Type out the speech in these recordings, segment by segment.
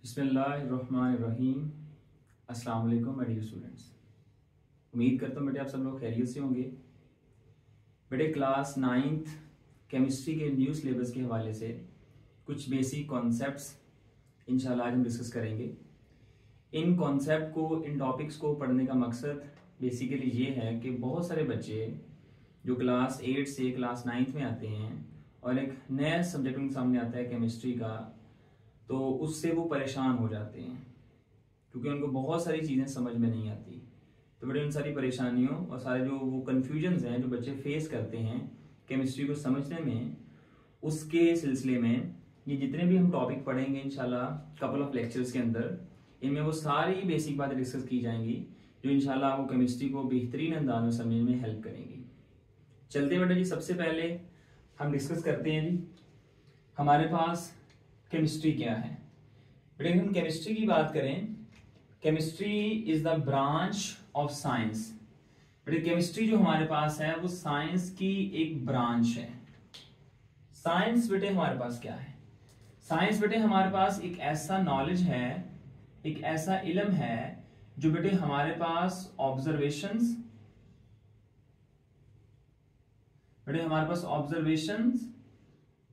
बिस्मिल्लाहिर्रहमानिर्रहीम। अस्सलाम वालेकुम माय डियर स्टूडेंट्स। उम्मीद करता हूँ बेटे आप सब लोग खैरियत से होंगे। बेटे क्लास 9th केमिस्ट्री के न्यू सिलेबस के हवाले से कुछ बेसिक कॉन्सेप्ट्स इंशाल्लाह आज हम डिस्कस करेंगे। इन कॉन्सेप्ट को, इन टॉपिक्स को पढ़ने का मकसद बेसिकली ये है कि बहुत सारे बच्चे जो क्लास 8 से क्लास 9th में आते हैं और एक नया सब्जेक्ट उनके सामने आता है केमिस्ट्री का, तो उससे वो परेशान हो जाते हैं क्योंकि उनको बहुत सारी चीज़ें समझ में नहीं आती। तो बड़े उन सारी परेशानियों और सारे जो वो कन्फ्यूजन्स हैं जो बच्चे फेस करते हैं केमिस्ट्री को समझने में, उसके सिलसिले में ये जितने भी हम टॉपिक पढ़ेंगे इंशाल्लाह कपल ऑफ लेक्चर्स के अंदर, इनमें वो सारी बेसिक बातें डिस्कस की जाएंगी जो इंशाल्लाह आपको केमिस्ट्री को बेहतरीन अंदाज में समझने में हेल्प करेंगी। चलते बेटा जी, सबसे पहले हम डिस्कस करते हैं जी हमारे पास केमिस्ट्री क्या है। बेटे हम केमिस्ट्री की बात करें, chemistry is the branch of science. बेटे केमिस्ट्री जो हमारे पास है वो साइंस की एक ब्रांच है। साइंस बेटे हमारे पास क्या है? साइंस बेटे हमारे पास एक ऐसा नॉलेज है, एक ऐसा इल्म है जो बेटे हमारे पास ऑब्जर्वेशंस, बेटे हमारे पास ऑब्जर्वेशंस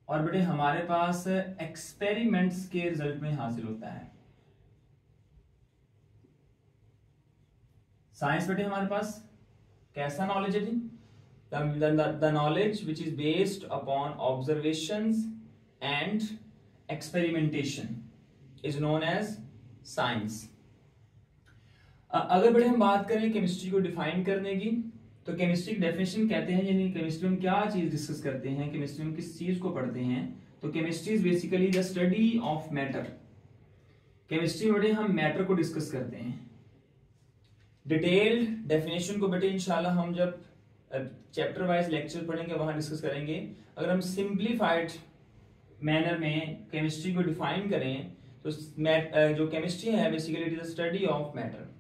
और बेटे हमारे पास एक्सपेरिमेंट्स के रिजल्ट में हासिल होता है। साइंस बेटे हमारे पास कैसा नॉलेज है जी? The knowledge which is based upon observations and experimentation is known as science. अगर बेटे हम बात करें केमिस्ट्री को डिफाइन करने की, तो केमिस्ट्री की डेफिनेशन कहते हैं, यानी केमिस्ट्री में क्या चीज डिस्कस करते हैं, केमिस्ट्री में किस चीज को पढ़ते हैं, तो chemistry is basically the study of matter. Chemistry में बेटे हम मैटर को डिस्कस करते हैं। डिटेल्ड डेफिनेशन को बेटे इंशाल्लाह हम जब चैप्टर वाइज लेक्चर पढ़ेंगे वहां डिस्कस करेंगे। अगर हम सिंप्लीफाइड मैनर में केमिस्ट्री को डिफाइन करें तो जो केमिस्ट्री है basically it is the study of matter.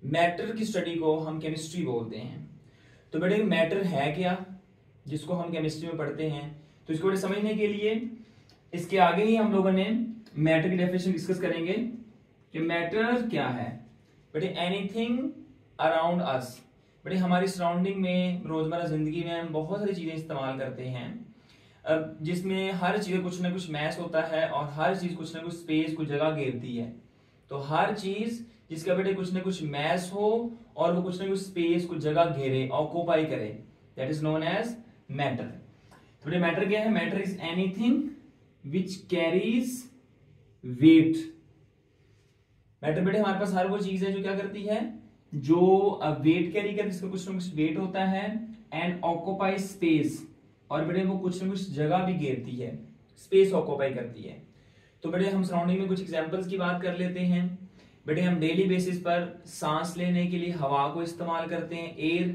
Matter की स्टडी को हम केमिस्ट्री बोलते हैं। तो बेटे मैटर है क्या जिसको हम केमिस्ट्री में पढ़ते हैं, तो इसको बेटे समझने के लिए इसके आगे ही हम लोगों ने मैटर की डेफिनेशन डिस्कस करेंगे कि मैटर क्या है। बेटे एनीथिंग अराउंड अस। बेटे हमारी सराउंडिंग में, रोजमर्रा जिंदगी में हम बहुत सारी चीजें इस्तेमाल करते हैं जिसमें हर चीज कुछ ना कुछ मैस होता है और हर चीज कुछ ना कुछ स्पेस, कुछ जगह घेरती है। तो हर चीज जिसका बेटे कुछ ना कुछ मैस हो और वो कुछ ना कुछ स्पेस, कुछ जगह घेरे, ऑक्यूपाई करे, that is known as matter. तो बेटे मैटर क्या है? Matter is anything which carries weight. Matter बेटे हमारे पास हर वो चीज है जो क्या करती है, जो वेट कैरी करती है, जिसका कुछ ना कुछ वेट होता है, एंड ऑक्यूपाई स्पेस, और बेटे वो कुछ ना कुछ जगह भी घेरती है, स्पेस ऑक्यूपाई करती है। तो बेटे हम सराउंडिंग में कुछ एग्जांपल्स की बात कर लेते हैं। बेटे हम डेली बेसिस पर सांस लेने के लिए हवा को इस्तेमाल करते हैं, एयर।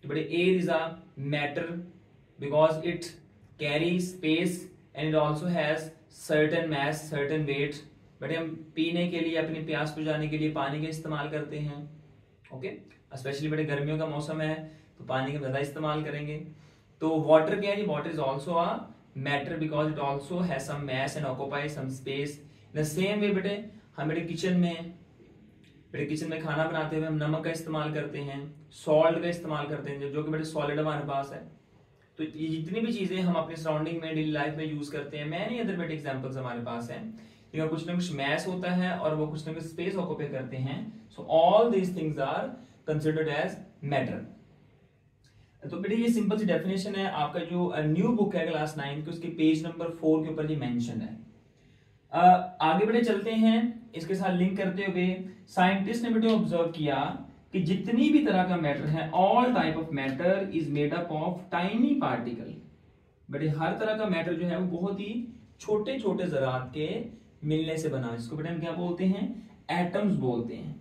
तो बेटे air is a matter because it carry space and it also has certain mass, certain weight. बेटे हम पीने के लिए, अपनी प्यास बुझाने के लिए पानी का इस्तेमाल करते हैं। ओके, स्पेशली बेटे गर्मियों का मौसम है तो पानी का ज्यादा इस्तेमाल करेंगे। तो वाटर क्या है? Water is also a matter because it also has some mass and occupy some space. In the same way बेटे हम बेटे किचन में खाना बनाते हुए हम नमक का इस्तेमाल करते हैं, सॉल्ट का इस्तेमाल करते हैं, जो कि बेटे सॉलिड हमारे पास है। तो ये जितनी भी चीजें हम अपने सराउंडिंग में डेली लाइफ में यूज करते हैं, मैनी अदर बेटे एग्जांपल्स हमारे पास हैं, जिनका कुछ ना कुछ मैस होता है और वो कुछ ना कुछ स्पेस ऑक्यूपाई करते हैं। So all these things are considered as matter. तो बेटे ये सिंपल सी डेफिनेशन है। आपका जो न्यू बुक है क्लास 9 की, उसके पेज नंबर 4 के ऊपर ये मेंशन है। आगे बेटे चलते हैं, इसके साथ लिंक करते हुए साइंटिस्ट ने बेटे ऑब्जर्व किया कि जितनी भी तरह का मैटर है, all type of matter is made up of tiny particle. बेटे हर तरह का मैटर जो है वो बहुत ही छोटे छोटे ज़रात के मिलने से बना है, जिसको बेटे हम क्या बोलते हैं? एटम्स बोलते हैं।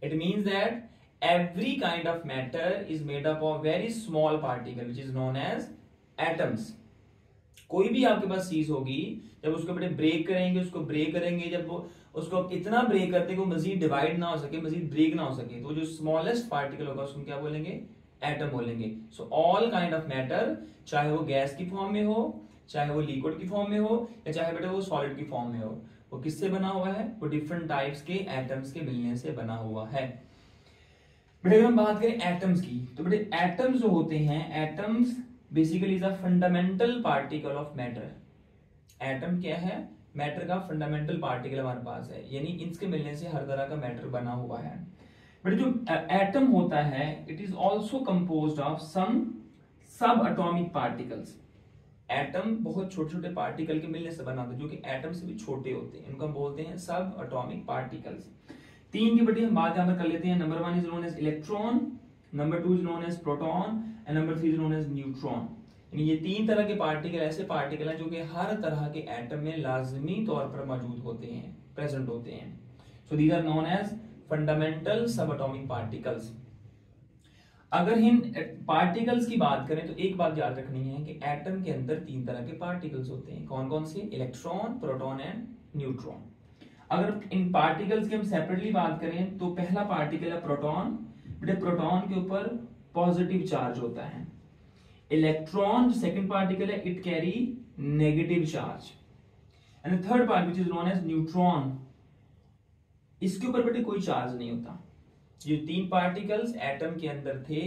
It means that every kind of matter is made up of very small particle which is known as atoms। कोई भी आपके पास चीज होगी, जब उसको बेटे ब्रेक करेंगे, जब वो उसको इतना ब्रेक करते कि वो मजीद डिवाइड ना हो सके, मजीद ब्रेक ना हो सके, तो जो स्मॉलेस्ट पार्टिकल होगा उसको क्या बोलेंगे? एटम बोलेंगे। So all kind of matter, चाहे वो गैस की फॉर्म में हो, चाहे वो लिक्विड की फॉर्म में हो, या चाहे बेटे वो सॉलिड की फॉर्म में हो, वो किससे बना हुआ है? वो डिफरेंट टाइप्स के एटम्स के मिलने से बना हुआ है। बेटे अगर हम बात करें एटम्स की, तो बेटे एटम्स जो होते हैं, atoms basically is a fundamental particle of matter. Atom क्या है? मैटर का फंडामेंटल पार्टिकल हमारे पास है, यानी इनके मिलने से हर तरह का मैटर बना हुआ है। बट जो एटम होता है, it is also composed of some सब एटॉमिक पार्टिकल्स। एटम बहुत छोटे छोटे पार्टिकल के मिलने से बना होता है, जो कि एटम से भी छोटे होते हैं, इनको हम बोलते हैं सब एटॉमिक पार्टिकल्स। तीन की बेटी हम बात यहां पर कर लेते हैं। Number 1 is known as electron, number 2 is known as proton and number 3 is known as neutron. ये तीन तरह के पार्टिकल ऐसे पार्टिकल हैं जो कि हर तरह के एटम में लाजमी तौर पर मौजूद होते हैं, प्रेजेंट होते हैं। So these are known as fundamental sub atomic particles. अगर इन पार्टिकल्स की बात करें तो एक बात याद रखनी है कि एटम के अंदर तीन तरह के पार्टिकल्स होते हैं। कौन कौन से? Electron, proton and neutron. अगर इन पार्टिकल्स की हम सेपरेटली बात करें तो पहला पार्टिकल है प्रोटॉन। बेटे प्रोटॉन के ऊपर पॉजिटिव चार्ज होता है। इलेक्ट्रॉन जो सेकंड पार्टिकल है, it carry negative charge. And third part which is known as neutron, इसके ऊपर बेटे कोई चार्ज नहीं होता। ये तीन पार्टिकल्स एटम के अंदर थे,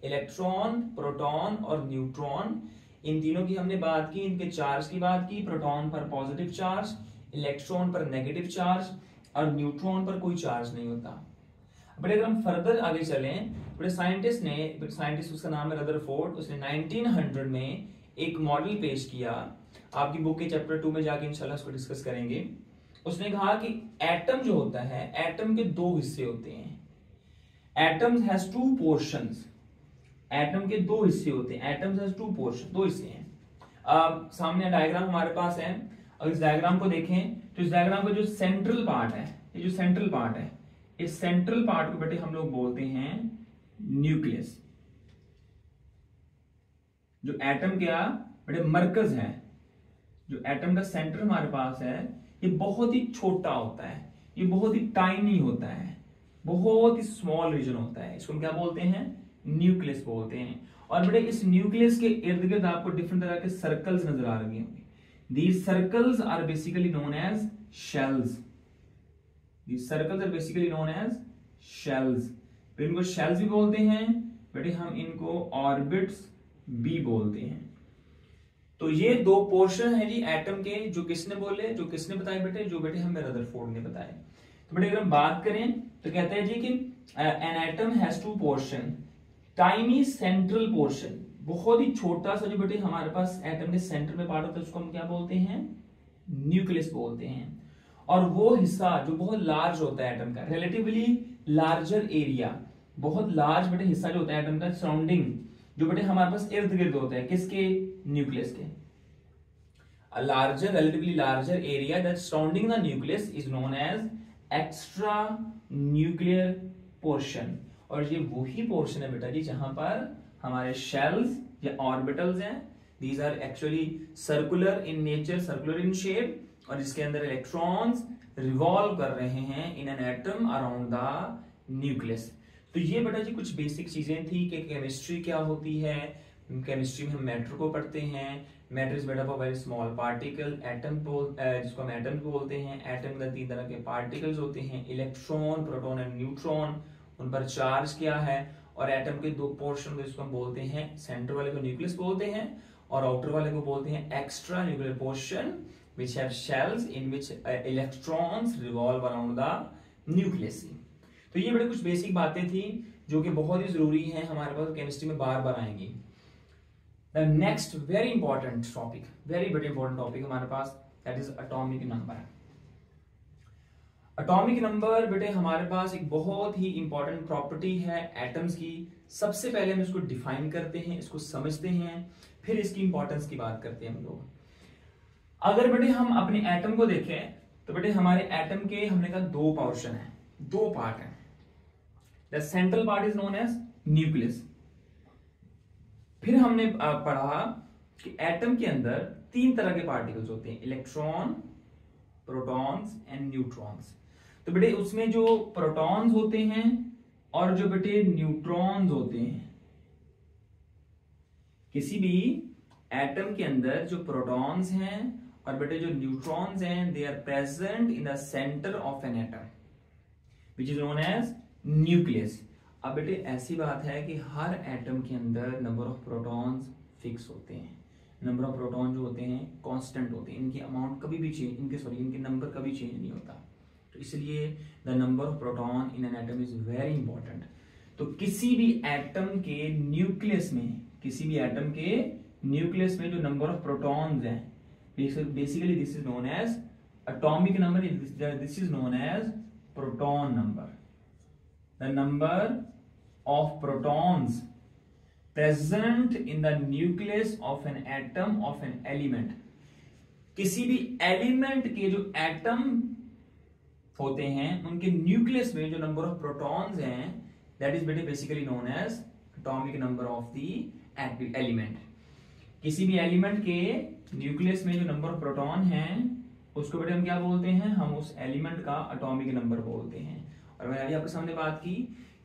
इलेक्ट्रॉन, प्रोटॉन और न्यूट्रॉन। इन तीनों की हमने बात की, इनके चार्ज की बात की। प्रोटॉन पर पॉजिटिव चार्ज, इलेक्ट्रॉन पर नेगेटिव चार्ज और न्यूट्रॉन पर कोई चार्ज नहीं होता। बट अगर हम फर्दर आगे चलें, बड़े साइंटिस्ट उसका नाम है रदरफोर्ड, उसने 1900 में एक मॉडल पेश किया। आपकी बुक के चैप्टर 2 में जाके इंशाल्लाह उसको डिस्कस करेंगे। उसने कहा कि एटम जो होता है, एटम के दो हिस्से होते हैं। Atoms has two portions. Atom के दो हिस्से होते हैं। एटम्स हैज टू पोर्शन, दो हिस्से हैं। सामने डायग्राम हमारे पास है। अगर इस डायग्राम को देखें तो इस डायग्राम का जो सेंट्रल पार्ट है, ये जो सेंट्रल पार्ट है, इस सेंट्रल पार्ट को बेटे हम लोग बोलते हैं न्यूक्लियस। जो एटम क्या बेटे मरकज है, जो एटम का सेंटर हमारे पास है, ये बहुत ही छोटा होता है, ये बहुत ही टाइनी होता है, बहुत ही स्मॉल रीजन होता है। इसको हम क्या बोलते हैं? न्यूक्लियस बोलते हैं। और बेटे इस न्यूक्लियस के इर्द गिर्द आपको डिफरेंट तरह के सर्कल्स नजर आ रहे होंगे। These circles are basically known as shells. These circles are basically known as shells. तो इनको shells भी बोलते हैं बेटे, हम इनको ऑर्बिट्स भी बोलते हैं। तो ये दो पोर्शन है जी एटम के, जो किसने बोले, जो किसने बताए बेटे? जो बेटे हमें रदरफोर्ड ने बताए। तो बेटे अगर हम बात करें तो कहते हैं जी कि an atom has to portion, tiny central portion, बहुत ही छोटा सा जो बेटे हमारे पास एटम के सेंटर में पार्ट होता है, उसको हम क्या बोलते हैं? न्यूक्लियस बोलते हैं। और वो हिस्सा जो बहुत लार्ज होता है एटम का, रिलेटिवली लार्जर एरिया, बहुत लार्ज बेटे हिस्सा जो होता है एटम का सराउंडिंग, जो बेटे हमारे पास इर्द गिर्द होता है, किसके? न्यूक्लियस के। A larger, relatively larger area that surrounding the nucleus is known as extra nuclear portion। और ये वही पोर्शन है बेटा जी जहां पर हमारे शेल्स या ऑर्बिटल्स हैं। These are actually circular in nature, circular in shape, और जिसके अंदर इलेक्ट्रॉन्स रिवॉल्व कर रहे हैं in an atom around the nucleus. तो ये बेटा जी कुछ बेसिक चीजें थी कि केमिस्ट्री क्या होती है। केमिस्ट्री में हम मैटर को पढ़ते हैं। Matter is made up of very small particle, atom जिसको हम एटम बोलते हैं। एटम में तीन तरह के पार्टिकल्स होते हैं, इलेक्ट्रॉन, प्रोटॉन एंड न्यूट्रॉन। उन पर चार्ज क्या है, और एटम के दो पोर्शन जिसको हम बोलते हैं, सेंटर वाले को न्यूक्लियस बोलते हैं और आउटर वाले को बोलते हैं extra nuclear portion, which have shells in which electrons revolve around the nucleus। तो ये बड़े कुछ बेसिक बातें थी जो कि बहुत ही जरूरी है, हमारे पास केमिस्ट्री में बार बार आएंगी। The next very important topic, very important topic हमारे पास, that is atomic number। Atomic number बेटे हमारे पास एक बहुत ही इंपॉर्टेंट प्रॉपर्टी है एटम्स की। सबसे पहले हम इसको डिफाइन करते हैं, इसको समझते हैं, फिर इसकी इंपॉर्टेंस की बात करते हैं हम लोग। अगर बेटे हम अपने एटम को देखें तो बेटे हमारे एटम के हमने कहा दो पोर्शन है, दो पार्ट है। The central part is known as nucleus. फिर हमने पढ़ा कि एटम के अंदर तीन तरह के पार्टिकल्स होते हैं, इलेक्ट्रॉन, प्रोटॉन्स एंड न्यूट्रॉन्स। तो बेटे उसमें जो प्रोटॉन्स होते हैं और जो बेटे न्यूट्रॉन्स होते हैं, किसी भी एटम के अंदर जो प्रोटॉन्स हैं और बेटे जो न्यूट्रॉन्स हैं they are present in the centre of an atom which is known as nucleus. अब बेटे ऐसी बात है कि हर एटम के अंदर नंबर ऑफ प्रोटॉन्स फिक्स होते हैं, नंबर ऑफ प्रोटॉन जो होते हैं कांस्टेंट होते हैं, इनकी अमाउंट कभी भी चेंज इनके नंबर कभी चेंज नहीं होता। तो इसलिए the number of proton in an atom is very important. तो किसी भी एटम के न्यूक्लियस में जो नंबर ऑफ प्रोटॉन्स हैं basically this is known as atomic number, this is known as proton number. The number of protons present in the nucleus of an atom of an element. किसी भी element के जो atom होते हैं उनके nucleus में जो नंबर ऑफ प्रोटॉन्स हैं that is basically known as atomic number of the element. किसी भी एलिमेंट के न्यूक्लियस में जो नंबर ऑफ प्रोटॉन हैं उसको बेटे हम क्या बोलते हैं, हम उस एलिमेंट का एटॉमिक नंबर बोलते हैं। और मैंने अभी आपके सामने बात की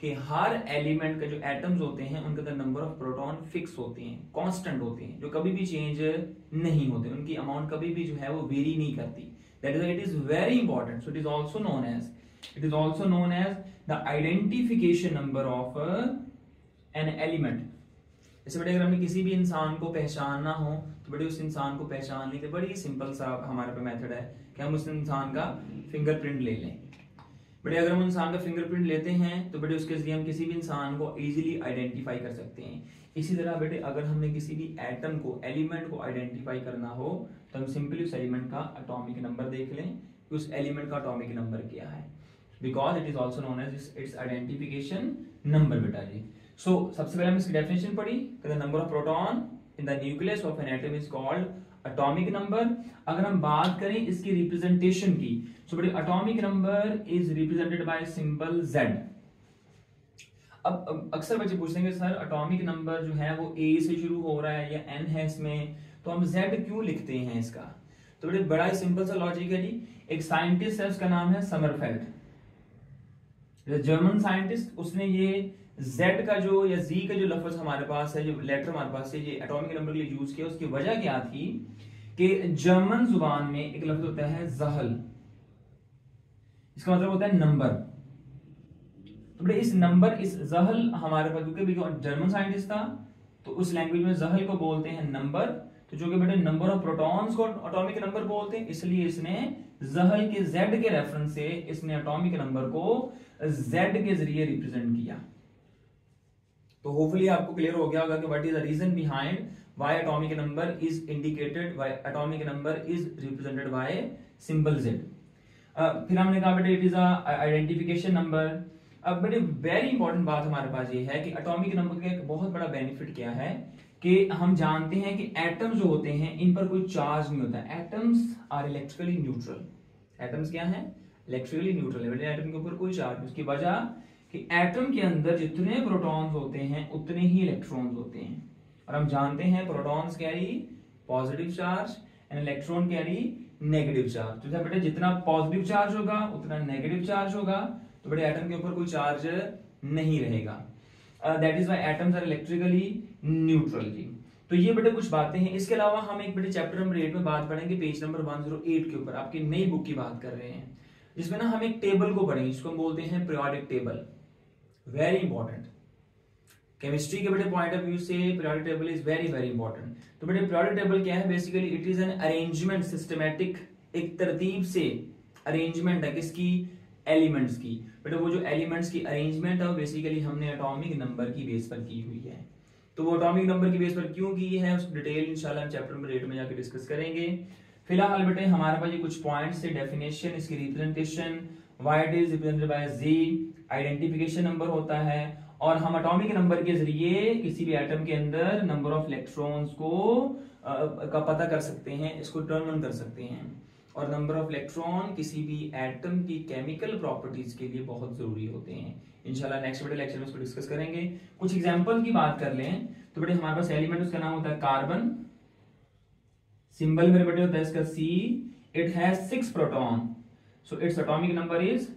कि हर एलिमेंट के जो एटम्स होते हैं उनके अंदर नंबर ऑफ प्रोटॉन फिक्स होते हैं, कांस्टेंट होते हैं, जो कभी भी चेंज नहीं होते, उनकी अमाउंट कभी भी जो है वो वेरी नहीं करती। That is it is very important. So it is also known as the identification number of an element. जैसे बेटे अगर हमने किसी भी इंसान को पहचानना हो तो बेटे उस इंसान को पहचानने के बड़ी सिंपल सा हमारे पे मेथड है कि हम उस इंसान का फिंगरप्रिंट ले लें। बेटे अगर हम इंसान का फिंगरप्रिंट लेते हैं तो बेटे उसके जरिए हम किसी भी इंसान को इजीली आइडेंटिफाई कर सकते हैं। इसी तरह बेटे अगर हमने किसी भी एटम को, एलिमेंट को आइडेंटिफाई करना हो तो हम सिंपली उस एलिमेंट का एटॉमिक नंबर देख लें कि उस एलिमेंट का एटॉमिक नंबर क्या है, because it is also known as its identification number बेटा जी। सो सबसे पहले हम इसकी डेफिनेशन पढ़ी कि the number of proton in the nucleus of an atom is called atomic number. अगर हम बात करें इसकी रिप्रेजेंटेशन की सो बेटे atomic number is represented by symbol Z। अब अक्सर बच्चे पूछेंगे सर एटॉमिक नंबर जो है वो A से शुरू हो रहा है या N है इसमें, तो हम Z क्यों लिखते हैं इसका? तो बेटे बड़ा ही सिंपल सा लॉजिक है जी। एक साइंटिस्ट है उसका नाम है समरफेल्ड, जर्मन साइंटिस्ट, उसने ये Z का जो या Z का जो लफ्ज हमारे पास है, जो लेटर हमारे पास है, ये एटॉमिक नंबर के लिए यूज किया। उसकी वजह क्या थी कि जर्मन जुबान में एक लफ्ज होता है जहल, इसका मतलब होता है नंबर। तो बेटे इस नंबर, इस जहल हमारे पास, क्योंकि जर्मन साइंटिस्ट था तो उस लैंग्वेज में जहल को बोलते हैं नंबर, तो जो कि बेटे नंबर ऑफ प्रोटॉन्स को एटॉमिक नंबर बोलते हैं, इसलिए इसने जहल के Z के रेफरेंस से इसने एटॉमिक नंबर को Z के जरिए रिप्रेजेंट किया। तो होपफुली आपको क्लियर हो गया होगा कि what is the reason behind why atomic number is indicated, why atomic number is represented by symbol Z। फिर हमने कहा बेटे it is a identification number. अब बेटे वेरी इंपॉर्टेंट बात हमारे पास ये है कि एटॉमिक नंबर का एक बहुत बड़ा बेनिफिट क्या है कि हम जानते हैं कि एटम्स जो होते हैं इन पर कोई चार्ज नहीं होता। Atoms are electrically neutral. Atoms क्या है? इलेक्ट्रिकली न्यूट्रल है। बेटे एटम के ऊपर कोई चार्ज नहीं, उसकी वजह कि एटम के अंदर जितने प्रोटॉन्स होते हैं उतने ही इलेक्ट्रॉन्स होते हैं। और हम जानते हैं protons carry positive charge and electron carry negative charge. तो बेटे जितना पॉजिटिव चार्ज होगा उतना नेगेटिव चार्ज होगा, तो बेटे एटम के ऊपर कोई चार्ज नहीं रहेगा। That is why atoms are electrically neutral जी। तो ये बेटे कुछ बातें हैं। इसके अलावा हम एक बेटे चैप्टर नंबर 8 में बात पढ़ेंगे, पेज नंबर 108 के ऊपर, आपकी नई बुक की बात कर रहे हैं, जिसमें ना हम एक टेबल को पढ़ेंगे जिसको हम बोलते हैं periodic table. Very important. Chemistry के बेटे पॉइंट ऑफ व्यू से periodic table is very very important. तो बेटे पीरियोडिक टेबल क्या है? Basically it is an arrangement, systematic, एक तरतीब से अरेंजमेंट है किसकी? एलिमेंट्स की। बेटे वो जो एलिमेंट्स की अरेंजमेंट है वो बेसिकली हमने एटॉमिक नंबर की बेस पर की हुई है। तो वो एटॉमिक नंबर की बेस पर क्यों की है उसको डिटेल इंशाल्लाह हम चैप्टर नंबर 8 में जाकर डिस्कस करेंगे। फिलहाल बेटे हमारे पास ये कुछ पॉइंट्स से डेफिनेशन, इसकी representation, why it is represented bye Z, identification number होता है, और हम एटॉमिक नंबर के जरिए किसी भी एटम के अंदर नंबर ऑफ इलेक्ट्रॉन्स को का पता कर सकते हैं, इसको डिटरमिन कर सकते हैं। और नंबर ऑफ इलेक्ट्रॉन किसी भी एटम की केमिकल प्रॉपर्टीज के लिए बहुत जरूरी होते हैं। इंशाल्लाह नेक्स्ट बेटे लेक्चर में इसको डिस्कस करेंगे। कुछ एग्जांपल की बात कर लें तो बेटे हमारे पास एलिमेंट, उसका नाम होता है कार्बन, सिंबल मेरे बेटे होता है इसका C, it has 6 proton, so its atomic number is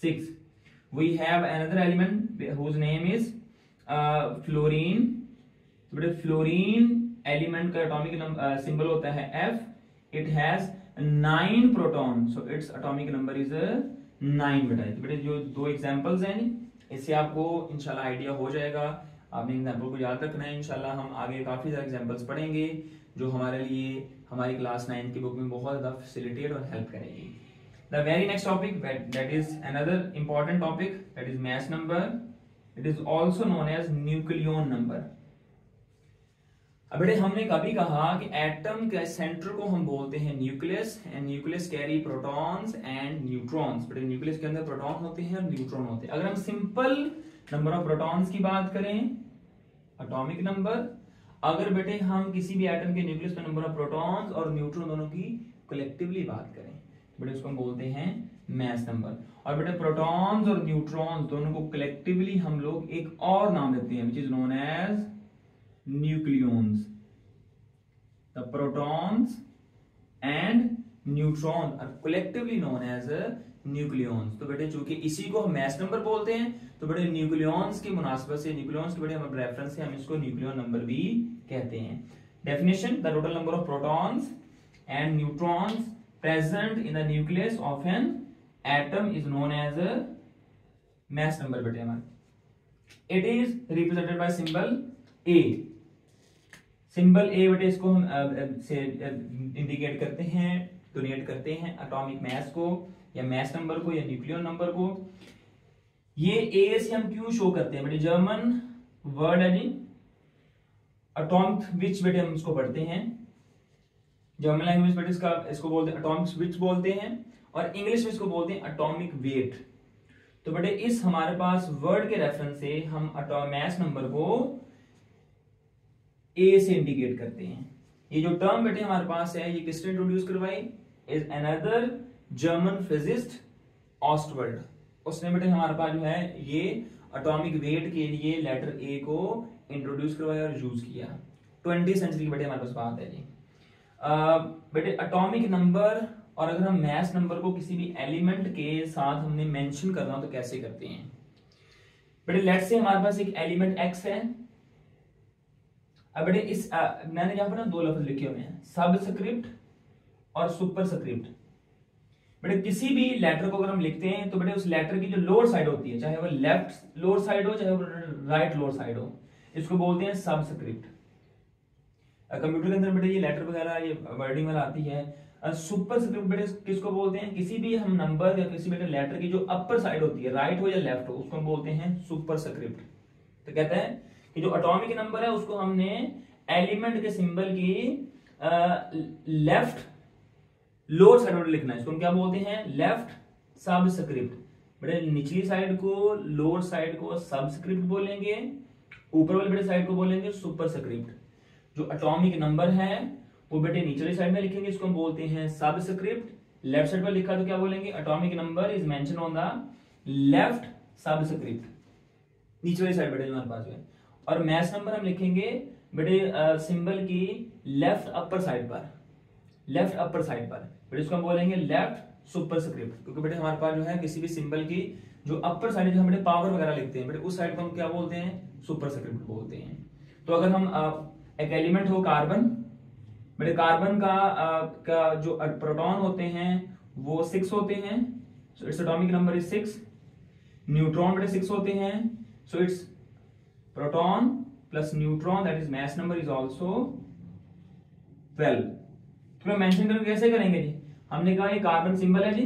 6। We have another element whose name is fluorine. तो बेटे फ्लोरीन एलिमेंट का एटॉमिक सिंबल होता है F, it has 9 proton, so its atomic number is 9 बेटा। तो बेटे जो दो एग्जांपल्स हैं इससे आपको इंशाल्लाह आइडिया हो जाएगा। आपने एग्जांपल को याद रखना है। इंशाल्लाह हम आगे काफी सारे एग्जांपल्स पढ़ेंगे जो हमारे लिए हमारी क्लास 9 की बुक में बहुत ज्यादा फैसिलिटेट और हेल्प करेगी। The very next topic that is another important topic that is mass number. It is also known as nucleon number. अब बेटे हमने कभी कहा कि एटम के सेंटर को हम बोलते हैं nucleus, and nucleus carry protons and neutrons. बेटे न्यूक्लियस के अंदर प्रोटॉन होते हैं और न्यूट्रॉन होते हैं। अगर हम सिंपल नंबर ऑफ प्रोटॉन्स की बात करें एटॉमिक नंबर, अगर बेटे हम किसी भी एटम के न्यूक्लियस में नंबर ऑफ प्रोटॉन्स और न्यूट्रॉन दोनों की कलेक्टिवली बात करें बेटे उसको हम बोलते हैं मास नंबर। और बेटे प्रोटॉन्स और न्यूट्रॉन्स दोनों को कलेक्टिवली हम लोग एक और नाम देते हैं which is known as nucleons. The protons and neutrons are collectively known as nucleons. तो बेटे चूंकि इसी को हम mass number बोलते हैं तो बेटे न्यूक्लियॉन्स की मुनासबत से न्यूक्लियॉन्स के बेटे हम रेफरेंस से हम इसको न्यूक्लियन नंबर भी कहते हैं। Definition the total number of protons and neutrons present in the nucleus of an atom is known as mass number बेटे हमारे। It is represented by symbol A। Symbol A बेटे इसको हम से इंडिकेट करते हैं, डोनेट करते हैं एटॉमिक मास को या मास नंबर को या न्यूक्लियन नंबर को। ये ए से हम क्यों शो करते हैं बेटे? जर्मन वर्ड है जी एटॉमिक विच बेटे हम इसको पढ़ते हैं। जर्मन लैंग्वेज बेटे इसको बोलते हैं एटॉमिक विच बोलते हैं और इंग्लिश में इसको बोलते हैं एटॉमिक वेट। तो बेटे इस हमारे पास वर्ड के रेफरेंस से हम मास नंबर को ए से इंडिकेट करते हैं। ये जो टर्म बेटे हमारे पास है ये किसने इंट्रोड्यूस करवाई? Is another German physicist Ostwald. उसने बेटे हमारे पास जो है ये एटॉमिक वेट के लिए लेटर ए को इंट्रोड्यूस करवाया और यूज किया। 20वीं सेंचुरी की बेटे हमारे पास बात है जी। बेटे एटॉमिक नंबर और अगर हम मास नंबर को किसी भी एलिमेंट के साथ हमने मेंशन करना हो तो कैसे करते हैं बेटे? लेट्स से हमारे पास एक एलिमेंट एक्स है। अब बेटे इस मैंने यहां पर ना दो लफ्ज लिखे हुए हैं सबस्क्रिप्ट और सुपरस्क्रिप्ट। बेटे किसी भी लेटर को अगर हम लिखते हैं तो बेटे उस लेटर की जो लोअर साइड होती है चाहे वो लेफ्ट लोअर साइड हो चाहे वो राइट लोअर साइड हो इसको बोलते हैं सबस्क्रिप्ट। कंप्यूटर के अंदर बेटे ये लेटर वगैरह ये वर्डिंग वाला आती है। सुपरस्क्रिप्ट बेटे किसको बोलते हैं? किसी भी हम नंबर या किसी बेटे लेटर की जो अपर साइड होती है राइट हो या लेफ्ट हो उसको हम बोलते हैं सुपरस्क्रिप्ट। तो कहते हैं कि जो एटॉमिक नंबर है उसको हमने एलिमेंट के सिंबल की लेफ्ट लोअर साइड पर लिखना है। इसको हम क्या बोलते हैं? Left subscript. बेटे निचली साइड को लोअर साइड को सबस्क्रिप्ट बोलेंगे, ऊपर वाले बेटे साइड को बोलेंगे सुपरस्क्रिप्ट। जो एटॉमिक नंबर है वो बेटे निचली साइड में लिखेंगे, इसको हम बोलते हैं सबस्क्रिप्ट। लेफ्ट साइड पर लिखा तो क्या बोलेंगे? Atomic number is mention on the left subscript, निचली साइड बेटे हमारे पास है। और मास नंबर हम लिखेंगे बेटे सिंबल की लेफ्ट अपर साइड पर, लेफ्ट अपर साइड पर बेटे इसको हम बोलेंगे लेफ्ट सुपरस्क्रिप्ट। क्योंकि बेटे हमारे पास जो है किसी भी सिंबल की जो अपर साइड जो हम बेटे पावर वगैरह लिखते हैं बेटे उस साइड को हम क्या बोलते हैं? सुपरस्क्रिप्ट बोलते हैं। तो अगर हम एक एलिमेंट हो कार्बन, बेटे कार्बन का जो प्रोटॉन होते हैं वो 6 होते हैं, सो its atomic number is 6। Neutron बेटे 6 होते हैं, so it's proton plus neutron that is mass number is also 12। तो मेंशन करके कैसे करेंगे जी? हमने कहा ये कार्बन सिंबल है जी,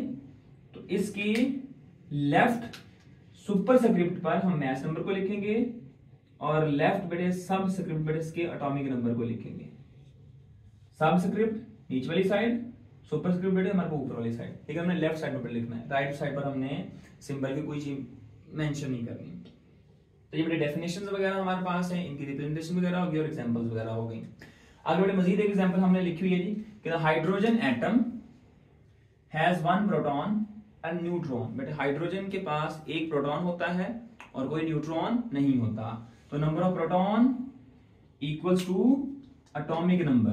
तो इसकी लेफ्ट सुपरस्क्रिप्ट पर हम मास नंबर को लिखेंगे और लेफ्ट बेटे सबस्क्रिप्ट बेटे इसके एटॉमिक नंबर को लिखेंगे। सबस्क्रिप्ट नीचे वाली साइड, सुपरस्क्रिप्ट बेटे हमारे को ऊपर वाली साइड। ठीक है, हमने लेफ्ट साइड पर लिखना है, राइट साइड पर हमने सिंबल की कोई चीज मेंशन नहीं करनी। तो ये बेटे डेफिनेशंस वगैरह हमारे पास है, इनकी रिप्रेजेंटेशन वगैरह होगी और एग्जांपल्स वगैरह हो गई। आगे बेटे मजीद एक एग्जांपल हमने लिखी हुई है जी कि the hydrogen atom has 1 proton and neutron. बेटे हाइड्रोजन के पास एक प्रोटॉन होता है और कोई न्यूट्रॉन नहीं होता। तो number of proton equals to atomic number,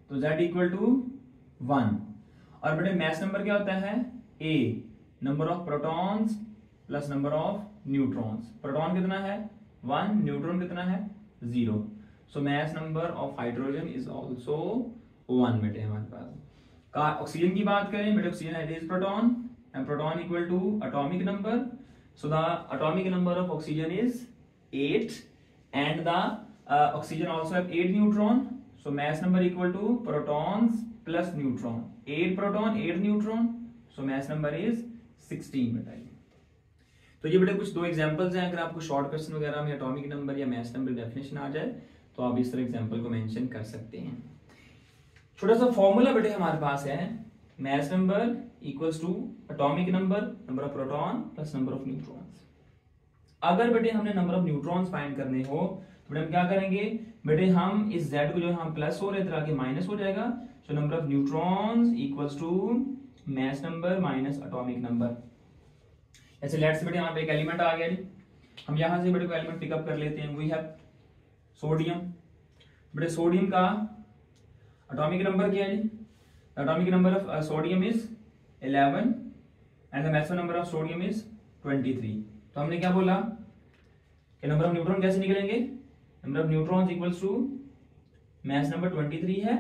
तो Z इक्वल टू 1। और बेटे मास नंबर क्या होता है? A, number of protons plus number of neutrons. Proton कितना है? 1, न्यूट्रॉन कितना है? 0। So mass number of hydrogen is also 1 बेटे हमारे पास। ऑक्सीजन की बात करें बेटे, oxygen is proton and proton equal to atomic number, so the atomic number of oxygen is 8 and the oxygen also have 8 neutron, so mass number equal to protons plus neutron, 8 proton 8 neutron, so mass number is 16 बेटा। तो ये बेटा कुछ दो examples हैं, अगर आपको short question वगैरह में एटॉमिक नंबर या मास नंबर डेफिनेशन आ जाए तो आप इस तरह एग्जांपल को मेंशन कर सकते हैं। छोटा सा फॉर्मूला बेटे हमारे पास है, mass number equals to atomic number, number of proton plus number of neutrons. अगर बेटे हमने नंबर ऑफ न्यूट्रॉन्स फाइंड करने हो तो बेटे हम क्या करेंगे बेटे, हम इस z को जो हम प्लस हो रहे थे आगे माइनस हो जाएगा, so number of neutrons equals to mass number minus atomic number. ऐसे लेट्स बेटे यहाँ पे एक एलिमेंट आ गया जी, हम यहाँ से बेटे को एलिमेंट पिकअप कर लेते हैं, वी हैव सोडियम। बेटे सोडियम का एटॉमिक नंबर क्या है जी, atomic number of sodium is 11 and the mass number of sodium is 23। तो हमने क्या बोला कि नंबर ऑफ न्यूट्रॉन कैसे निकलेंगे, number of neutrons equals to mass number 23 है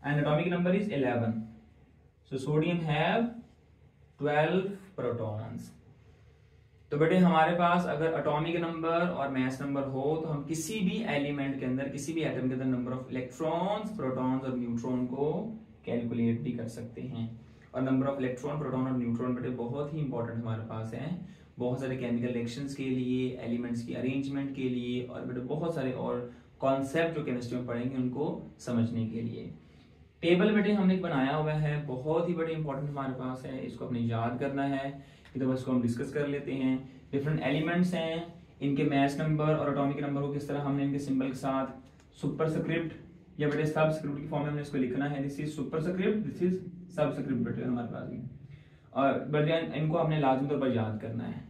and atomic number is 11, so sodium have 12 protons. तो बेटे हमारे पास अगर एटॉमिक नंबर और मास नंबर हो तो हम किसी भी एलिमेंट के अंदर, किसी भी एटम के अंदर नंबर ऑफ इलेक्ट्रॉन्स, प्रोटॉन्स और न्यूट्रॉन को कैलकुलेट भी कर सकते हैं। और नंबर ऑफ इलेक्ट्रॉन, प्रोटॉन और न्यूट्रॉन बेटे बहुत ही इंपॉर्टेंट हमारे पास है, बहुत सारे केमिकल रिएक्शंस के लिए, एलिमेंट्स की अरेंजमेंट के लिए, और बेटे बहुत सारे और कॉन्सेप्ट जो केमिस्ट्री में पढ़ेंगे उनको समझने के लिए। टेबल बेटे हमने बनाया हुआ है, बहुत ही बड़े इंपॉर्टेंट हमारे पास है, इसको अपने याद करना है, तो बस को हम डिस्कस कर लेते हैं। डिफरेंट एलिमेंट्स हैं, इनके मास नंबर और एटॉमिक नंबर को किस तरह हमने इनके सिंबल के साथ सुपरस्क्रिप्ट या बेटे सबस्क्रिप्ट की फॉर्म में हमने इसको लिखना है, this is superscript, this is subscript बेटे हमारे पास में, और बेटे इनको हमने लाजमी तौर पर याद करना है।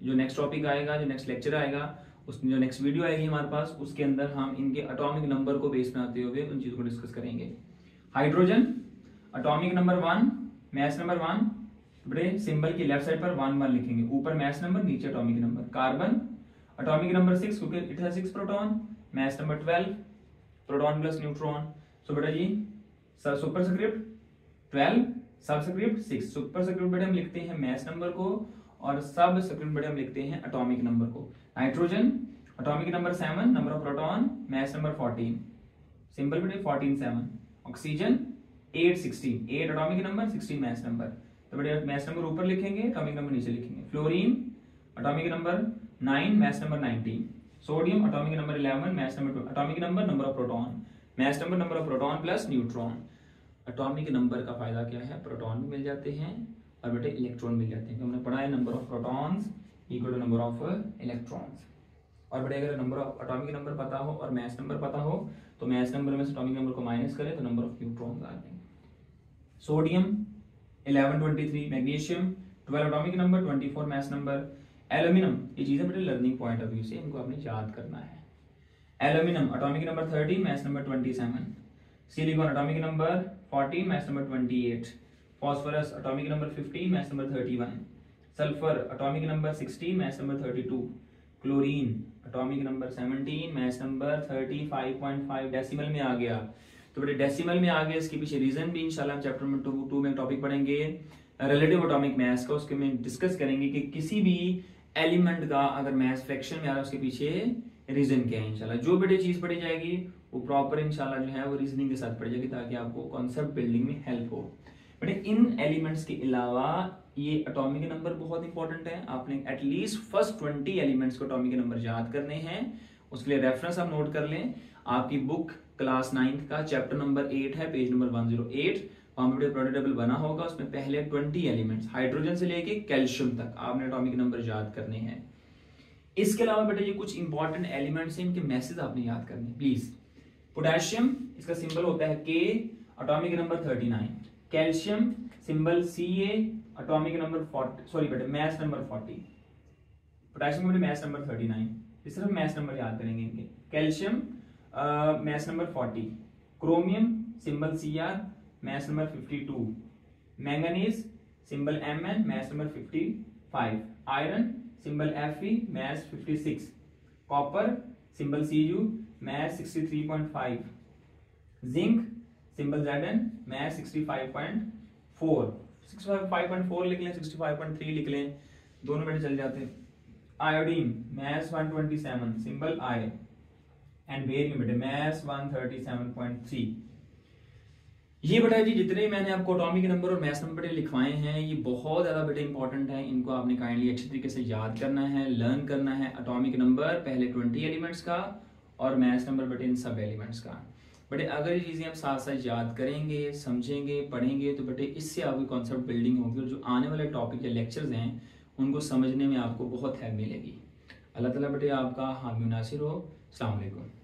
जो नेक्स्ट टॉपिक आएगा, जो नेक्स्ट लेक्चर आएगा, उसमें जो नेक्स्ट वीडियो आएगी हमारे पास, उसके अंदर हम इनके एटॉमिक नंबर को बेस बनाते हुए उन चीजों को डिस्कस करेंगे। Hydrogen atomic number 1, mass number 1, बेटे सिंबल की लेफ्ट साइड पर 1 1 लिखेंगे, ऊपर मास नंबर नीचे atomic number. Carbon atomic number 6 क्योंकि it has 6 proton, mass number 12, proton plus neutron. So बेटा जी सुपरस्क्रिप्ट 12, सबस्क्रिप्ट 6, सुपरस्क्रिप्ट बेटे हम लिखते हैं मास नंबर को और सबस्क्रिप्ट बेटे हम लिखते हैं एटॉमिक नंबर को। Nitrogen atomic number 7, number of proton, mass number 14, symbol बेटे 14 7। Oxygen 8 16, 8 atomic number, 16 mass number, तो बेटे मास नंबर ऊपर लिखेंगे, एटॉमिक नंबर नीचे लिखेंगे। Fluorine atomic number 9, mass number 19। Sodium atomic number 11, mass number 2, atomic number, number of proton, mass number, number of proton plus neutron. Atomic number का फायदा क्या है, प्रोटॉन भी मिल जाते हैं और बेटे इलेक्ट्रॉन मिल जाते हैं। तो हमने पढ़ा है number of protons equal to number of electrons, और बेटे अगर नंबर ऑफ एटॉमिक नंबर पता हो और मास नंबर पता हो तो मास नंबर में से एटॉमिक नंबर को माइनस करें तो नंबर ऑफ न्यूट्रॉन्स आ जाएंगे। Sodium 11 23, magnesium 12 atomic number, 24 mass number. Aluminium, ये चीजें बेटे लर्निंग पॉइंट ऑफ व्यू से इनको आपने याद करना है। Aluminium atomic number 30, mass number 27। Silicon atomic number 14, mass number 28। Phosphorus atomic number 15, mass number 31। Sulphur atomic number 16, mass number 32। Chlorine atomic number 17, mass number 35.5, decimal में आ गया। तो बेटे डेसिमल में आ गया, इसके पीछे रीजन भी इंशाल्लाह चैप्टर में 2 में टॉपिक पढ़ेंगे रिलेटिव एटॉमिक मास का, उसके में डिस्कस करेंगे कि किसी भी एलिमेंट का अगर मास फ्रैक्शन में आ रहा है उसके पीछे रीजन क्या है। इंशाल्लाह जो बेटे चीज पढ़ी जाएगी वो प्रॉपर इंशाल्लाह जो है वो रीजनिंग के साथ पढ़ी जाएगी ताकि आपको कॉन्सेप्ट बिल्डिंग में हेल्प हो। बेटे इन एलिमेंट्स के अलावा ये एटॉमिक नंबर बहुत इंपॉर्टेंट है, आपने एटलीस्ट फर्स्ट 20 एलिमेंट्स को एटॉमिक नंबर याद करने हैं। उसके लिए रेफरेंस आप नोट कर लें, आपकी बुक क्लास 9th का चैप्टर नंबर 8 है, पेज नंबर 108, वहां पे प्रोडक्ट टेबल बना होगा, उसमें पहले 20 एलिमेंट्स हाइड्रोजन से लेके कैल्शियम तक आपने एटॉमिक नंबर याद करने हैं। इसके अलावा बेटे ये कुछ इंपॉर्टेंट एलिमेंट्स हैं, इनके मैसेज आपने याद करने प्लीज। पोटेशियम इसका सिंबल होता है के, atomic number 39। Calcium symbol Ca, atomic number 40, sorry बेटे मास नंबर 40। पोटेशियम बेटे मास नंबर 39, इस तरह मैस नंबर याद करेंगे इनके। Calcium mass number 40। Chromium symbol Cr, mass number 52। Manganese symbol Mn, mass number 55। Iron symbol Fe, मास 56। Copper symbol Cu, मास 63.5। Zinc symbol ZN, math 65.4, 65.4 लिख लें, 65.3 लिख लें, दोनों बेटे चल जाते हैं। Iodine maths 127, symbol I, and barium बेटे मैथ्स 137.3। ये बेटा जी जितने मैंने आपको एटॉमिक नंबर और मैथ्स नंबर लिखवाए हैं ये बहुत ज़्यादा बेटे इंपॉर्टेंट है, इनको आपने काइंडली अच्छी तरीके से याद करना है, लर्न करना है। एटॉमिक नंबर पहले 20 एलिमेंट्स का और मैथ्स नंबर बेटे इन सब एलिमेंट्स का। बेटे अगर ये चीज़ें हम साथ साथ याद करेंगे, समझेंगे, पढ़ेंगे तो बेटे इससे आपकी कॉन्सेप्ट बिल्डिंग होगी और जो आने वाले टॉपिक या लेक्चर्स हैं उनको समझने में आपको बहुत हेल्प मिलेगी। अल्लाह ताला बेटे आपका हामी नासिर हो। अस्सलाम वालेकुम।